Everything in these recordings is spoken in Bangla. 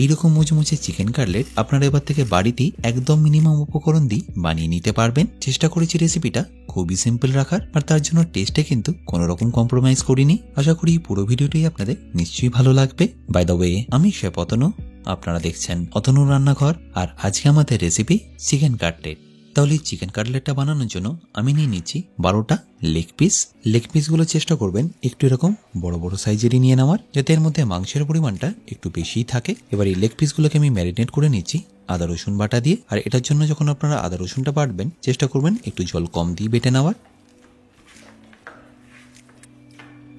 এইরকম মুচমুচে চিকেন কাটলেট আপনারা এবার থেকে বাড়িতেই একদম মিনিমাম উপকরণ দিয়ে বানিয়ে নিতে পারবেন। চেষ্টা করেছি রেসিপিটা খুবই সিম্পল রাখার, আর তার জন্য টেস্টে কিন্তু কোনো রকম কম্প্রোমাইজ করিনি। আশা করি পুরো ভিডিওটি আপনাদের নিশ্চয়ই ভালো লাগবে। বাই দ্য ওয়ে, আমি শেফ অতনু, আপনারা দেখছেন অতনুর রান্নাঘর, আর আজকে আমাদের রেসিপি চিকেন কাটলেট। তাহলে চিকেন কাটলেটটা বানানোর জন্য আমি নিয়ে নিচ্ছি 12টা লেগ পিস। লেগ পিসগুলো চেষ্টা করবেন একটু এরকম বড় বড় সাইজেরই নিয়ে নেওয়ার, যাতে এর মধ্যে মাংসের পরিমাণটা একটু বেশিই থাকে। এবার এই লেগ পিসগুলোকে আমি ম্যারিনেট করে নিচ্ছি আদা রসুন বাটা দিয়ে। আর এটার জন্য যখন আপনারা আদা রসুনটা বাটবেন, চেষ্টা করবেন একটু জল কম দিয়ে বেটে নেওয়ার।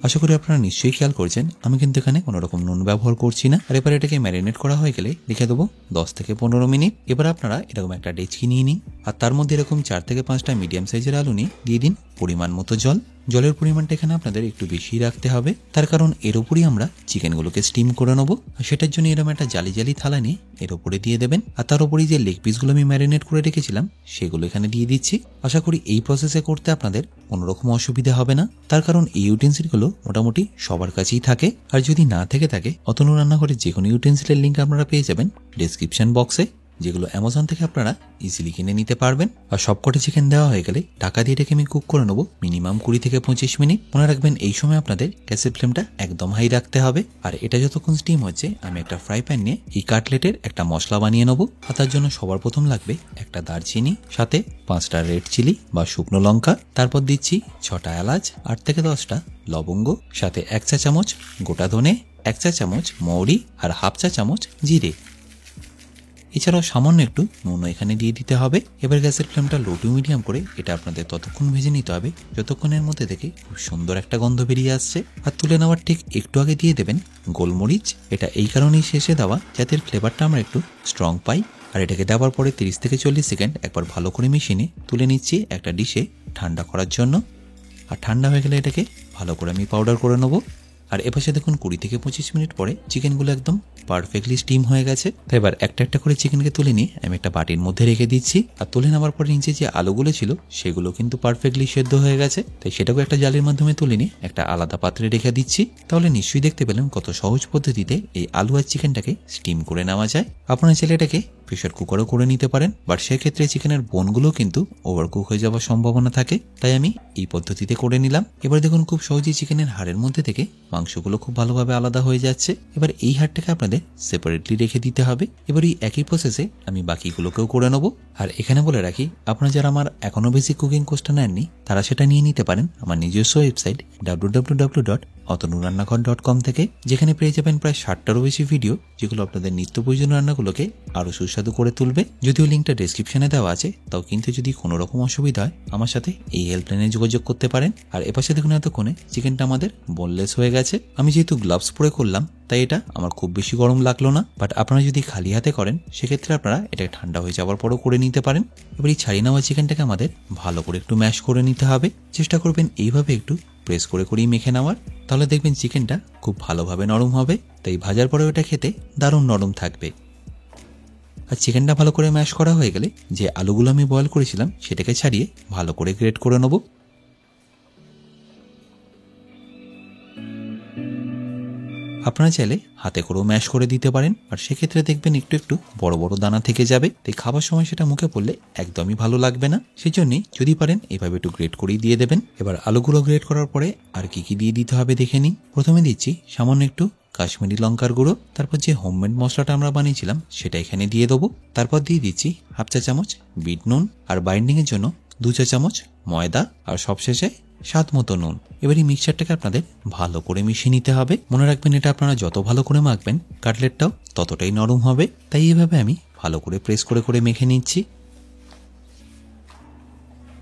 আশা করি আপনারা নিশ্চয়ই খেয়াল করছেন আমি কিন্তু এখানে কোনো রকম নুন ব্যবহার করছি না। আর এবার এটাকে ম্যারিনেট করা হয়ে গেলে রেখে দেবো 10 থেকে 15 মিনিট। এবার আপনারা এরকম একটা ডেচকি নিয়ে নিন, আর তার মধ্যে এরকম 4 থেকে 5টা মিডিয়াম সাইজের আলু নিয়ে দিয়ে দিন পরিমাণ মতো জল। জলের পরিমাণটা এখানে আপনাদের একটু বেশি রাখতে হবে, তার কারণ এর উপরই আমরা চিকেনগুলোকে স্টিম করে নেবো। আর সেটার জন্য এরকম একটা জালি জালি থালা নিয়ে এর উপরে দিয়ে দেবেন। আর তার উপরেই যে লেগ পিসগুলো আমি ম্যারিনেট করে রেখেছিলাম সেগুলো এখানে দিয়ে দিচ্ছি। আশা করি এই প্রসেসে করতে আপনাদের কোনো রকম অসুবিধা হবে না, তার কারণ এই ইউটেন্সিলগুলো মোটামুটি সবার কাছেই থাকে। আর যদি না থেকে থাকে, অতনু রান্নাঘরের যে কোনো ইউটেন্সিলের লিঙ্ক আপনারা পেয়ে যাবেন ডেসক্রিপশন বক্সে, যেগুলো অ্যামাজন থেকে আপনারা ইজিলি কিনে নিতে পারবেন। আর সবকটা চিকেন দেওয়া হয়ে গেলে ঢাকা দিয়ে এটাকে আমি কুক করে নেবো মিনিমাম 20 থেকে 25 মিনিট। মনে রাখবেন এই সময় আপনাদের গ্যাসের ফ্লেমটা একদম হাই রাখতে হবে। আর এটা যতক্ষণ স্টিম হচ্ছে, আমি একটা ফ্রাই প্যান নিয়ে এই কাটলেটের একটা মশলা বানিয়ে নেবো। আর তার জন্য সবার প্রথম লাগবে একটা দারচিনি, সাথে 5টা রেড চিলি বা শুকনো লঙ্কা, তারপর দিচ্ছি 6টা এলাচ, 8 থেকে 10টা লবঙ্গ, সাথে 1 চা চামচ গোটা ধনে, 1 চা চামচ মৌরি, আর হাফ চা চামচ জিরে। এছাড়াও সামান্য একটু নুন এখানে দিয়ে দিতে হবে। এবার গ্যাসের ফ্লেমটা লো টু মিডিয়াম করে এটা আপনাদের ততক্ষণ ভেজে নিতে হবে যতক্ষণের মধ্যে থেকে খুব সুন্দর একটা গন্ধ বেরিয়ে আসছে। আর তুলে নেওয়ার ঠিক একটু আগে দিয়ে দেবেন গোলমরিচ। এটা এই কারণেই শেষে দেওয়া যাতে ফ্লেভারটা আমরা একটু স্ট্রং পাই। আর এটাকে দেওয়ার পরে 30 থেকে 40 সেকেন্ড একবার ভালো করে মিশিয়ে তুলে নিচ্ছি একটা ডিশে ঠান্ডা করার জন্য। আর ঠান্ডা হয়ে গেলে এটাকে ভালো করে আমি পাউডার করে নেবো। আর এপাশে দেখুন 20 থেকে 25 মিনিট পরে চিকেনগুলো একদম পারফেক্টলি স্টিম হয়ে গেছে। তাই এবার একটা একটা করে চিকেনকে তুলে নিয়ে আমি একটা বাটির মধ্যে রেখে দিচ্ছি। আর তুলে নেওয়ার পরে নিচে যে আলুগুলো ছিল সেগুলো কিন্তু পারফেক্টলি সেদ্ধ হয়ে গেছে। তাই সেটাকে একটা জালির মাধ্যমে তুলে নিয়ে একটা আলাদা পাত্রে রেখে দিচ্ছি। তাহলে নিশ্চয়ই দেখতে পেলেন কত সহজ পদ্ধতিতে এই আলু আর চিকেনটাকে স্টিম করে নেওয়া যায়। আপনারা চাইলে এটাকে প্রেশার কুকারও করে নিতে পারেন, বাট সেক্ষেত্রে চিকেনের বোনগুলো কিন্তু ওভারকুক হয়ে যাওয়ার সম্ভাবনা থাকে। তাই আমি এই পদ্ধতিতে করে নিলাম। এবার দেখুন খুব সহজেই চিকেনের হাড়ের মধ্যে থেকে মাংসগুলো খুব ভালোভাবে আলাদা হয়ে যাচ্ছে। এবার এই হাড়টাকে আপনাদের সেপারেটলি রেখে দিতে হবে। এবার এই একই প্রসেসে আমি বাকিগুলোকেও করে নেবো। আর এখানে বলে রাখি, আপনারা যারা আমার এখনো বেসিক কুকিং কোর্সটা নেননি তারা সেটা নিয়ে নিতে পারেন আমার নিজস্ব ওয়েবসাইট www.otonuraannakor.com থেকে, যেখানে পেয়ে যাবেন প্রায় 60টারও বেশি ভিডিও, যেগুলো আপনাদের নিত্য প্রয়োজনীয় রান্নাগুলোকে আরো সুস্বাদু করে তুলবে। যদিও লিঙ্কটা ডেসক্রিপশনে দেওয়া আছে, তাও কিন্তু যদি কোনো রকম অসুবিধা হয় আমার সাথে এই হেল্পলাইনে যোগাযোগ করতে পারেন। আর এপাশে দেখুন এতক্ষণে চিকেনটা আমাদের বোনলেস হয়ে গেছে। আমি যেহেতু গ্লাভস পরে করলাম তাই এটা আমার খুব বেশি গরম লাগলো না, বাট আপনারা যদি খালি হাতে করেন সেক্ষেত্রে আপনারা এটা ঠান্ডা হয়ে যাওয়ার পরও করে নিতে পারেন। এবার এই ছাড়িয়ে নেওয়া চিকেনটাকে আমাদের ভালো করে একটু ম্যাশ করে নিতে হবে। চেষ্টা করবেন এইভাবে একটু প্রেস করে করেই মেখে নেওয়ার, তাহলে দেখবেন চিকেনটা খুব ভালোভাবে নরম হবে। তাই ভাজার পরেও এটা খেতে দারুণ নরম থাকবে। আর চিকেনটা ভালো করে ম্যাশ করা হয়ে গেলে যে আলুগুলো আমি বয়েল করেছিলাম সেটাকে ছাড়িয়ে ভালো করে গ্রেট করে নেবো। আপনারা চাইলে হাতে করেও ম্যাশ করে দিতে পারেন, আর সেক্ষেত্রে দেখবেন একটু একটু বড় বড় দানা থেকে যাবে। তাই খাবার সময় সেটা মুখে পড়লে একদমই ভালো লাগবে না। সেজন্যই যদি পারেন এভাবে একটু গ্রেট করেই দিয়ে দেবেন। এবার আলুগুলো গ্রেট করার পরে আর কি দিয়ে দিতে হবে দেখে নিই। প্রথমে দিচ্ছি সামান্য একটু কাশ্মীরি লঙ্কার গুঁড়ো, তারপর যে হোমমেড মশলাটা আমরা বানিয়েছিলাম সেটা এখানে দিয়ে দেবো। তারপর দিয়ে দিচ্ছি হাফ চা চামচ বিট নুন, আর বাইন্ডিং এর জন্য 2 চা চামচ ময়দা, আর সবশেষে স্বাদ মতো নুন। এবার এই মিক্সচারটাকে আপনাদের ভালো করে মিশিয়ে নিতে হবে। মনে রাখবেন এটা আপনারা যত ভালো করে মাখবেন কাটলেটটাও ততটাই নরম হবে। তাই এভাবে আমি ভালো করে প্রেস করে করে মেখে নিচ্ছি।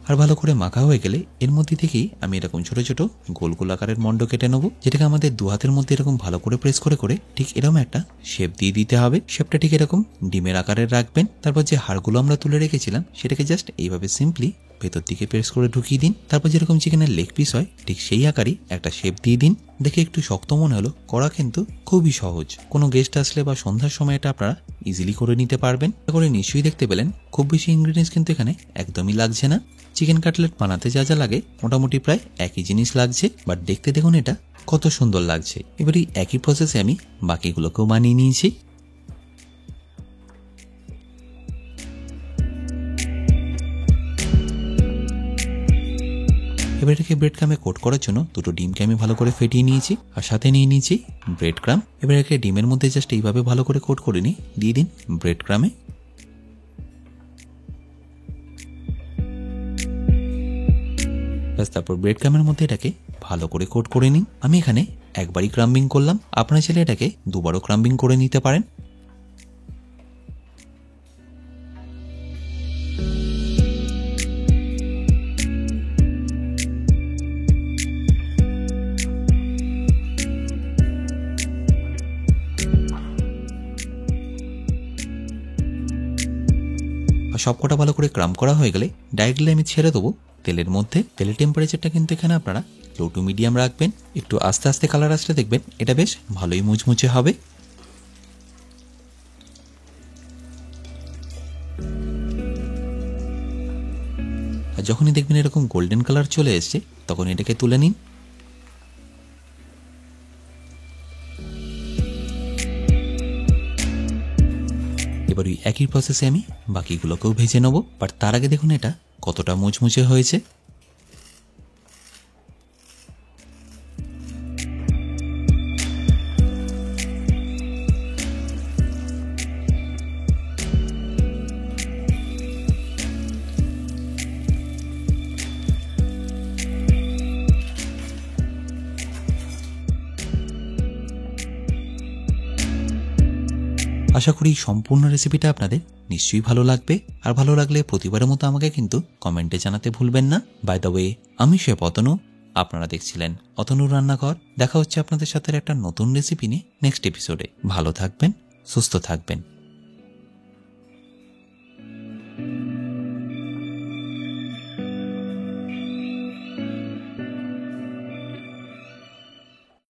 আর ভালো করে মাখা হয়ে গেলে এর মধ্যে থেকেই আমি এরকম ছোট ছোট গোল গোল আকারের মন্ড কেটে নেবো, যেটাকে আমাদের 2 হাতের মধ্যে এরকম ভালো করে প্রেস করে করে ঠিক এরকম একটা শেপ দিয়ে দিতে হবে। শেপটা ঠিক এরকম ডিমের আকারের রাখবেন। তারপর যে হাড়গুলো আমরা তুলে রেখেছিলাম সেটাকে জাস্ট এইভাবে সিম্পলি ভেতর দিকে প্রেস করে ঢুকিয়ে দিন। তারপর যেরকম চিকেনের লেগ পিস হয় ঠিক সেই আকারই একটা শেপ দিয়ে দিন। দেখে একটু শক্ত মনে হলো, করা কিন্তু খুবই সহজ। কোনো গেস্ট আসলে বা সন্ধ্যার সময় এটা আপনারা ইজিলি করে নিতে পারবেন। করে নিশ্চয়ই দেখতে পেলেন খুব বেশি ইনগ্রিডিয়েন্টস কিন্তু এখানে একদমই লাগছে না। চিকেন কাটলেট বানাতে যা যা লাগে মোটামুটি প্রায় একই জিনিস লাগছে, বাট দেখতে দেখুন এটা কত সুন্দর লাগছে। এবার এই একই প্রসেসে আমি বাকিগুলোকেও বানিয়ে নিয়েছি। এবার এটাকে ব্রেড ক্রামে কোট করার জন্য দুটো ডিমকে আমি ভালো করে ফেটিয়ে নিয়েছি আর সাথে নিয়ে নিয়েছি ব্রেড ক্রাম। এবার একে ডিমের মধ্যে জাস্ট এইভাবে ভালো করে কোট করে নিই, দিয়ে দিন ব্রেড ক্রামে। তারপর ব্রেড ক্রামের মধ্যে এটাকে ভালো করে কোট করে নিন। আমি এখানে একবারই ক্রাম্বিং করলাম, আপনারা চাইলে এটাকে দুবারও ক্রাম্বিং করে নিতে পারেন। সবকটা ভালো করে ক্রাম করা হয়ে গেলে ডাইরেক্টলি আমি ছেড়ে দেবো তেলের মধ্যে। তেলের টেম্পারেচারটা কিন্তু এখানে আপনারা লো টু মিডিয়াম রাখবেন, একটু আস্তে আস্তে কালার আসলে দেখবেন এটা বেশ ভালোই মুচমুচে হবে। আর যখনই দেখবেন এরকম গোল্ডেন কালার চলে এসছে তখন এটাকে তুলে নিন। এবার ওই একই প্রসেসে আমি বাকিগুলোকেও ভেজে নেবো, বাট তার আগে দেখুন এটা কতটা মুচমুচে হয়েছে। আশা করি সম্পূর্ণ রেসিপিটা আপনাদের নিশ্চয়ই ভালো লাগবে, আর ভালো লাগলে প্রতিবারের মতো আমাকে কিন্তু কমেন্টে জানাতে ভুলবেন না। বাই দ্য ওয়ে, আমি শেফ অতনু, আপনারা দেখছিলেন অতনুর রান্নাঘর। দেখা হচ্ছে আপনাদের সাথে একটা নতুন রেসিপি নিয়ে নেক্সট এপিসোডে। ভালো থাকবেন, সুস্থ থাকবেন।